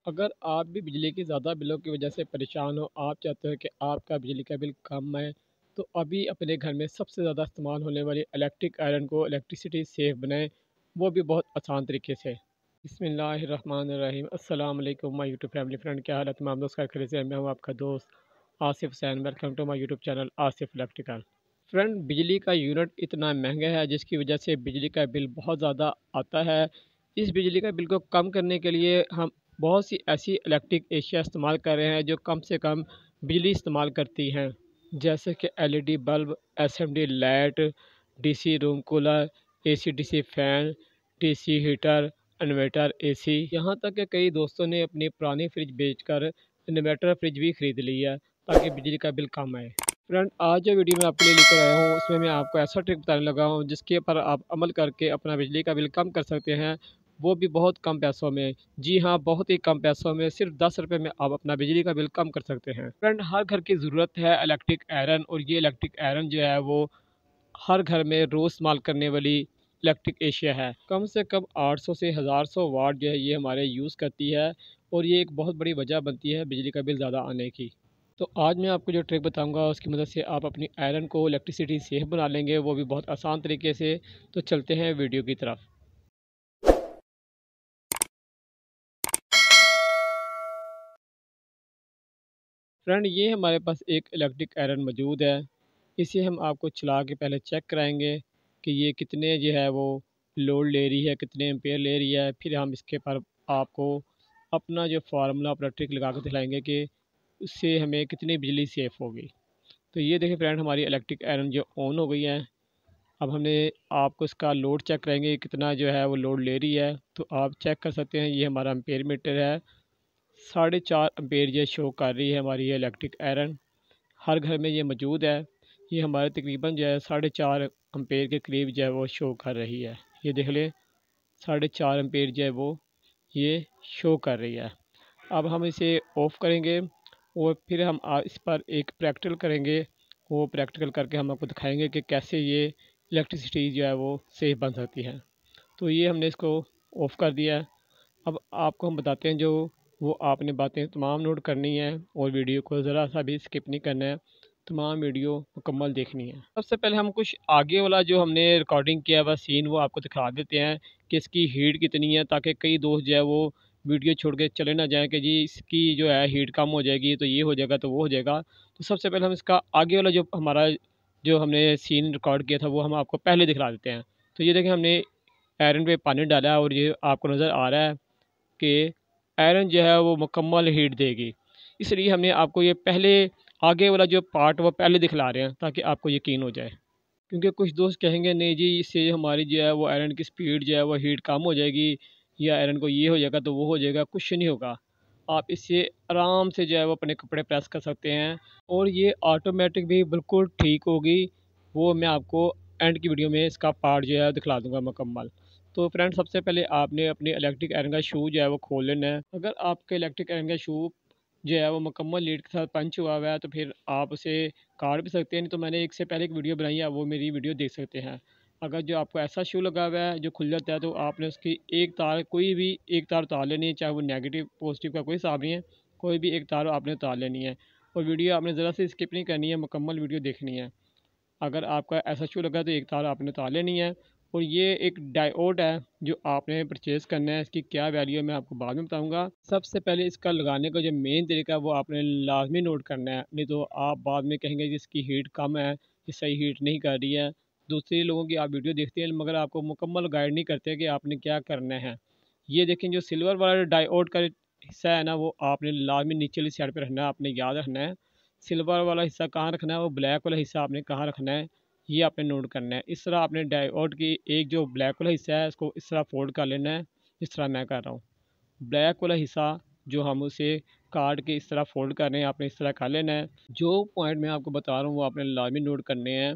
अगर आप भी बिजली की ज़्यादा बिलों की वजह से परेशान हो, आप चाहते हो कि आपका बिजली का बिल कम आए, तो अभी अपने घर में सबसे ज़्यादा इस्तेमाल होने वाली इलेक्ट्रिक आयरन को इलेक्ट्रिसिटी सेव बनाएं, वो भी बहुत आसान तरीके से। बिस्मिल्लाहिर्रहमानिर्रहीम। अस्सलाम वालेकुम माय यूट्यूब फैमिली फ्रेंड, क्या हाल है तमाम दोस्त? खैरियत से? मैं हूँ आपका दोस्त Asif Hussain. Welcome to my YouTube channel Asif Electrical. Friend, बिजली का यूनिट इतना महंगा है जिसकी वजह से बिजली का बिल बहुत ज़्यादा आता है। इस बिजली का बिल को कम करने के लिए हम बहुत सी ऐसी इलेक्ट्रिक एशिया इस्तेमाल कर रहे हैं जो कम से कम बिजली इस्तेमाल करती हैं, जैसे कि LED bulb, SMD light, DC room cooler, AC DC fan, DC heater, inverter AC. यहाँ तक कि कई दोस्तों ने अपनी पुरानी फ्रिज बेचकर इन्वर्टर फ्रिज भी खरीद ली है ताकि बिजली का बिल कम आए। फ्रेंड, आज जो वीडियो मैं आपके लिए लेकर आया हूँ उसमें मैं आपको ऐसा ट्रिक बताने लगा हूँ जिसके ऊपर आप अमल करके अपना बिजली का बिल कम कर सकते हैं, वो भी बहुत कम पैसों में। जी हाँ, बहुत ही कम पैसों में, सिर्फ 10 रुपये में आप अपना बिजली का बिल कम कर सकते हैं। फ्रेंड, हर घर की ज़रूरत है इलेक्ट्रिक आयरन, और ये इलेक्ट्रिक आयरन जो है वो हर घर में रोज़ इस्तेमाल करने वाली इलेक्ट्रिक एशिया है। कम से कम 800 से 1100 वाट जो है ये हमारे यूज़ करती है, और ये एक बहुत बड़ी वजह बनती है बिजली का बिल ज़्यादा आने की। तो आज मैं आपको जो ट्रिक बताऊंगा उसकी मदद से आप अपनी आयरन को इलेक्ट्रिसिटी सेफ बना लेंगे, वो भी बहुत आसान तरीके से। तो चलते हैं वीडियो की तरफ। फ्रेंड, ये हमारे पास एक इलेक्ट्रिक आयरन मौजूद है। इसे हम आपको चला के पहले चेक कराएंगे कि ये कितने जो है वो लोड ले रही है, कितने एम्पेयर ले रही है। फिर हम इसके पर आपको अपना जो फार्मूला पर ट्रिक लगा कर दिखाएंगे कि उससे हमें कितनी बिजली सेफ होगी। तो ये देखिए फ्रेंड, हमारी इलेक्ट्रिक आयरन जो ऑन हो गई है। अब हमने आपको इसका लोड चेक करेंगे कितना जो है वो लोड ले रही है। तो आप चेक कर सकते हैं, ये हमारा एम्पेयर मीटर है। 4.5 एम्पेयर ये शो कर रही है हमारी ये इलेक्ट्रिक आयरन। हर घर में ये मौजूद है। ये हमारे तकरीबन जो है 4.5 एम्पेयर के करीब जो है वो शो कर रही है। ये देख लें, 4.5 एम्पेयर जो है वो ये शो कर रही है। अब हम इसे ऑफ़ करेंगे और फिर हम इस पर एक प्रैक्टिकल करेंगे। वो प्रैक्टिकल करके हम आपको दिखाएंगे कि कैसे ये इलेक्ट्रिसिटी जो है वो सेफ बन सकती है। तो ये हमने इसको ऑफ़ कर दिया है। अब आपको हम बताते हैं जो वो आपने बातें तमाम नोट करनी है, और वीडियो को ज़रा सा भी स्किप नहीं करना है, तमाम वीडियो मुकम्मल देखनी है। सबसे पहले हम कुछ आगे वाला जो हमने रिकॉर्डिंग किया हुआ सीन वो आपको दिखा देते हैं कि इसकी हीट कितनी है, ताकि कई दोस्त जो है वो वीडियो छोड़ के चले ना जाएं कि जी इसकी जो है हीट कम हो जाएगी, तो ये हो जाएगा, तो वो हो जाएगा। तो सबसे पहले हम इसका आगे वाला जो हमारा जो हमने सीन रिकॉर्ड किया था वो हम आपको पहले दिखा देते हैं। तो ये देखें, हमने आयरन पे पानी डाला है और ये आपको नज़र आ रहा है कि आयरन जो है वो मुकम्मल हीट देगी। इसलिए हमने आपको ये पहले आगे वाला जो पार्ट वो पहले दिखला रहे हैं ताकि आपको यकीन हो जाए। क्योंकि कुछ दोस्त कहेंगे नहीं जी इससे हमारी जो है वो आयरन की स्पीड जो है वो हीट कम हो जाएगी, या आयरन को ये हो जाएगा तो वो हो जाएगा। कुछ नहीं होगा। आप इससे आराम से जो है वो अपने कपड़े प्रेस कर सकते हैं, और ये ऑटोमेटिक भी बिल्कुल ठीक होगी। वो मैं आपको एंड की वीडियो में इसका पार्ट जो है दिखला दूंगा मुकम्मल। तो फ्रेंड, सबसे पहले आपने अपनी इलेक्ट्रिक आयरन का शू जो है वो खोल लेना है। अगर आपके इलेक्ट्रिक आयरन का शू जो है वो मुकम्मल लीड के साथ पंच हुआ हुआ है तो फिर आप उसे काट भी सकते हैं। नहीं तो मैंने एक से पहले एक वीडियो बनाई है, वो मेरी वीडियो देख सकते हैं। अगर जो आपको ऐसा शू लगा हुआ है जो खुल जाता है, तो आपने उसकी एक तार, कोई भी एक तार उतार लेनी है, चाहे वो नेगेटिव पॉजिटिव का कोई हिसाब नहीं है, कोई भी एक तार आपने उतार लेनी है। और वीडियो आपने ज़रा से स्किप नहीं करनी है, मुकम्मल वीडियो देखनी है। अगर आपका ऐसा शू लगा तो एक तार आपने उतार लेनी है। और ये एक डायोड है जो आपने परचेज़ करना है। इसकी क्या वैल्यू है मैं आपको बाद में बताऊंगा। सबसे पहले इसका लगाने का जो मेन तरीका है वो आपने लाजमी नोट करना है, नहीं तो आप बाद में कहेंगे कि इसकी हीट कम है, ये सही हीट नहीं कर रही है। दूसरे लोगों की आप वीडियो देखते हैं मगर आपको मुकम्मल गाइड नहीं करते कि आपने क्या करना है। ये देखें, जो सिल्वर वाला डायोड का हिस्सा है ना, वो आपने लाजमी नीचे वाली साइड पर रखना है, आपने याद रखना है। सिल्वर वाला हिस्सा कहाँ रखना है, वो ब्लैक वाला हिस्सा आपने कहाँ रखना है, ये आपने नोट करना है। इस तरह आपने डायोड की एक जो ब्लैक वाला हिस्सा है इसको इस तरह फोल्ड कर लेना है, इस तरह मैं कर रहा हूँ। ब्लैक वाला हिस्सा जो हम उसे काट के इस तरह फोल्ड कर रहे हैं, आपने इस तरह कर लेना है। जो पॉइंट मैं आपको बता रहा हूँ वो आपने लाजमी नोट करने हैं।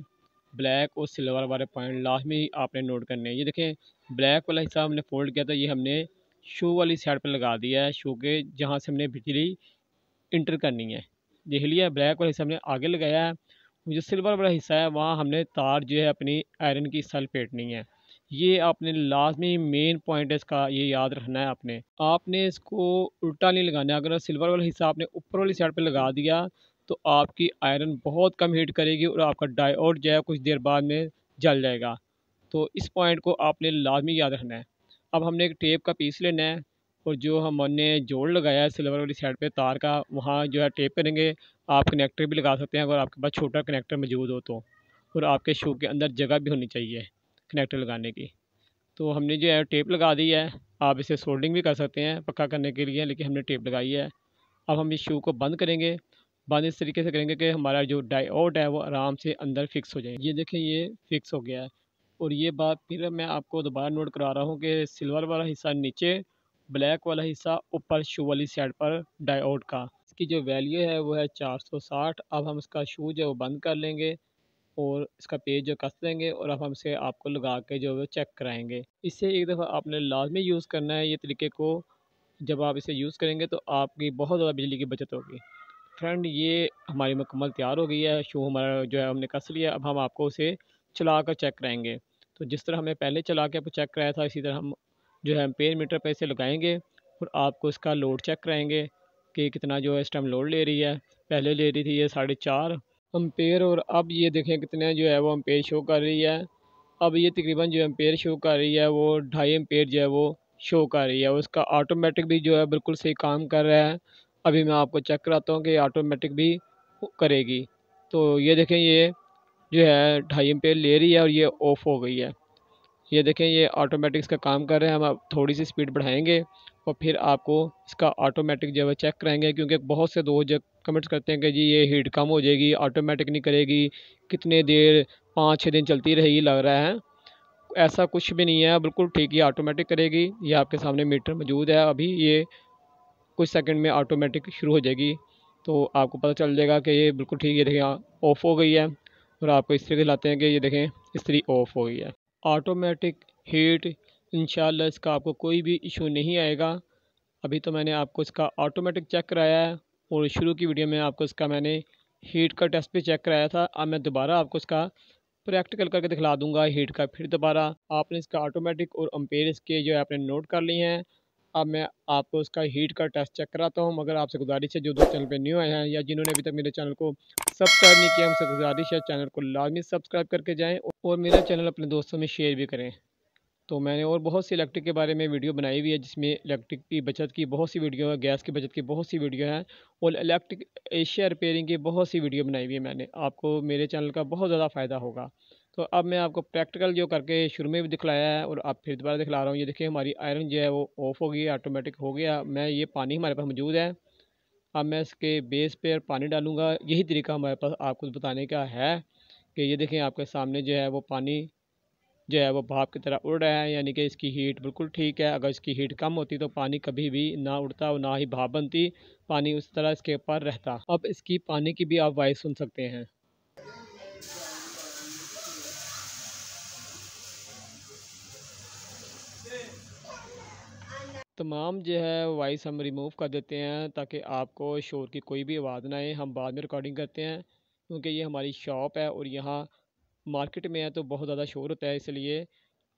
ब्लैक और सिल्वर वाले पॉइंट लाजमी आपने नोट करने हैं। ये देखें, ब्लैक वाला हिस्सा हमने फोल्ड किया था, ये हमने शू वाली साइड पर लगा दिया है, शू के जहाँ से हमने बिजली इंटर करनी है। देख लिया, ब्लैक वाला हिस्सा हमने आगे लगाया है। जो सिल्वर वाला हिस्सा है वहाँ हमने तार जो है अपनी आयरन की सल पेटनी है। ये आपने लाजमी मेन पॉइंट है इसका, ये याद रखना है आपने। आपने इसको उल्टा नहीं लगाना है। अगर सिल्वर वाला हिस्सा आपने ऊपर वाली साइड पे लगा दिया तो आपकी आयरन बहुत कम हीट करेगी और आपका डायोड जो है कुछ देर बाद में जल जाएगा। तो इस पॉइंट को आपने लाजमी याद रखना है। अब हमने एक टेप का पीस लेना है और जो हमने जोड़ लगाया है सिल्वर वाली साइड पे तार का, वहाँ जो है टेप करेंगे। आप कनेक्टर भी लगा सकते हैं अगर आपके पास छोटा कनेक्टर मौजूद हो तो, और आपके शू के अंदर जगह भी होनी चाहिए कनेक्टर लगाने की। तो हमने जो है टेप लगा दी है। आप इसे सोल्डिंग भी कर सकते हैं पक्का करने के लिए, लेकिन हमने टेप लगाई है। अब हम इस शू को बंद करेंगे। बंद इस तरीके से करेंगे कि हमारा जो डायोड है वो आराम से अंदर फिक्स हो जाए। ये देखें, ये फिक्स हो गया है। और ये बात फिर मैं आपको दोबारा नोट करा रहा हूँ कि सिल्वर वाला हिस्सा नीचे, ब्लैक वाला हिस्सा ऊपर शू वाली साइड पर डायोड का। इसकी जो वैल्यू है वो है 460। अब हम इसका शू जो है वो बंद कर लेंगे और इसका पेज जो कस देंगे और अब हम इसे आपको लगा के जो है चेक कराएंगे। इसे एक दफ़ा आपने लाजमी यूज़ करना है ये तरीके को। जब आप इसे यूज़ करेंगे तो आपकी बहुत ज़्यादा बिजली की बचत होगी। फ्रेंड, ये हमारी मुकम्मल तैयार हो गई है। शू हमारा जो है हमने कस लिया। अब हम आपको उसे चला कर चेक कराएंगे। तो जिस तरह हमने पहले चला के आपको चेक कराया था, इसी तरह हम जो है एम्पेयर मीटर पे इसे लगाएंगे और आपको इसका लोड चेक कराएंगे कि कितना जो है इस टाइम लोड ले रही है। पहले ले रही थी ये 4.5 एम्पेयर और अब ये देखें कितने जो है वो एम्पेयर शो कर रही है। अब ये तकरीबन जो एम्पेयर शो कर रही है वो 2.5 एम्पेयर जो है वो शो कर रही है। उसका ऑटोमेटिक भी जो है बिल्कुल सही काम कर रहा है। अभी मैं आपको चेक कराता हूँ कि ऑटोमेटिक भी करेगी। तो ये देखें, ये जो है 2.5 एम्पेयर ले रही है और ये ऑफ हो गई है। ये देखें, ये ऑटोमेटिक इसका काम कर रहे हैं। हम अब थोड़ी सी स्पीड बढ़ाएंगे और फिर आपको इसका ऑटोमेटिक जो है चेक कराएंगे, क्योंकि बहुत से दोस्त जो कमेंट्स करते हैं कि जी ये हीट कम हो जाएगी, ऑटोमेटिक नहीं करेगी, कितने देर 5-6 दिन चलती रहेगी लग रहा है। ऐसा कुछ भी नहीं है, बिल्कुल ठीक ही ऑटोमेटिक करेगी। ये आपके सामने मीटर मौजूद है, अभी ये कुछ सेकंड में ऑटोमेटिक शुरू हो जाएगी। तो आपको पता चल जाएगा कि ये बिल्कुल ठीक, ये देखें ऑफ़ हो गई है। और आपको इस तरीके लाते हैं कि ये देखें इस तरीके ऑफ़ हो गई है। ऑटोमेटिक हीट, इंशाल्लाह इसका आपको कोई भी इशू नहीं आएगा। अभी तो मैंने आपको इसका ऑटोमेटिक चेक कराया है और शुरू की वीडियो में आपको इसका मैंने हीट का टेस्ट भी चेक कराया था। अब मैं दोबारा आपको इसका प्रैक्टिकल करके दिखला दूंगा हीट का। फिर दोबारा आपने इसका ऑटोमेटिक और एम्पेयर इसके जो है आपने नोट कर लिए हैं। अब मैं आपको उसका हीट का टेस्ट चेक कराता हूँ। मगर आपसे गुजारिश है, जो दोस्त चैनल पे न्यू आए हैं या जिन्होंने अभी तक मेरे चैनल को सब्सक्राइब नहीं किया, हमसे गुजारिश है चैनल को लाजमी सब्सक्राइब करके जाएँ और मेरा चैनल अपने दोस्तों में शेयर भी करें। तो मैंने और बहुत सी इलेक्ट्रिक के बारे में वीडियो बनाई हुई है, जिसमें इलेक्ट्रिक की बचत की बहुत सी वीडियो है, गैस की बचत की बहुत सी वीडियो है और इलेक्ट्रिक एशिया रिपेयरिंग की बहुत सी वीडियो बनाई हुई है मैंने। आपको मेरे चैनल का बहुत ज़्यादा फ़ायदा होगा। तो अब मैं आपको प्रैक्टिकल जो करके शुरू में भी दिखलाया है और अब फिर दोबारा दिखला रहा हूँ। ये देखिए, हमारी आयरन जो है वो ऑफ़ हो गई है, ऑटोमेटिक हो गया। मैं ये पानी हमारे पास मौजूद है। अब मैं इसके बेस पर पानी डालूँगा। यही तरीका हमारे पास आपको बताने का है कि ये देखें आपके सामने जो है वो पानी जो है वो भाप की तरह उड़ रहा है, यानी कि इसकी हीट बिल्कुल ठीक है। अगर इसकी हीट कम होती तो पानी कभी भी ना उड़ता और ना ही भाप बनती, पानी उस तरह इसके ऊपर रहता। अब इसकी पानी की भी आप वॉइस सुन सकते हैं। तमाम जो है वॉइस हम रिमूव कर देते हैं ताकि आपको शोर की कोई भी आवाज़ ना आए। हम बाद में रिकॉर्डिंग करते हैं क्योंकि ये हमारी शॉप है और यहाँ मार्केट में है तो बहुत ज़्यादा शोर होता है, इसलिए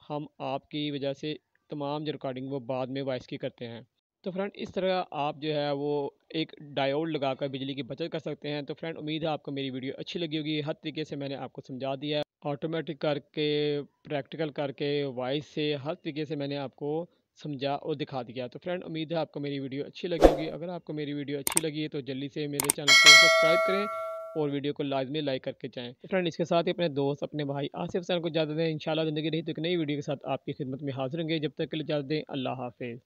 हम आपकी वजह से तमाम जो रिकॉर्डिंग वो बाद में वॉइस की करते हैं। तो फ्रेंड, इस तरह आप जो है वो एक डायोड लगाकर बिजली की बचत कर सकते हैं। तो फ्रेंड, उम्मीद है आपको मेरी वीडियो अच्छी लगी होगी। हर तरीके से मैंने आपको समझा दिया है, ऑटोमेटिक करके, प्रैक्टिकल करके, वॉइस से, हर तरीके से मैंने आपको समझा और दिखा दिया। तो फ्रेंड, उम्मीद है आपको मेरी वीडियो अच्छी लगी होगी। अगर आपको मेरी वीडियो अच्छी लगी है तो जल्दी से मेरे चैनल को सब्सक्राइब करें और वीडियो को लाजमी लाइक करके जाएँ। तो फ्रेंड, इसके साथ ही अपने दोस्त, अपने भाई आसिफ सर को इजाज़त दें। इंशाल्लाह ज़िंदगी रही तो एक नई वीडियो के साथ आपकी खिदमत में हाज़िर होंगे। जब तक के लिए इजाज़त दें। अल्लाह हाफ़िज़।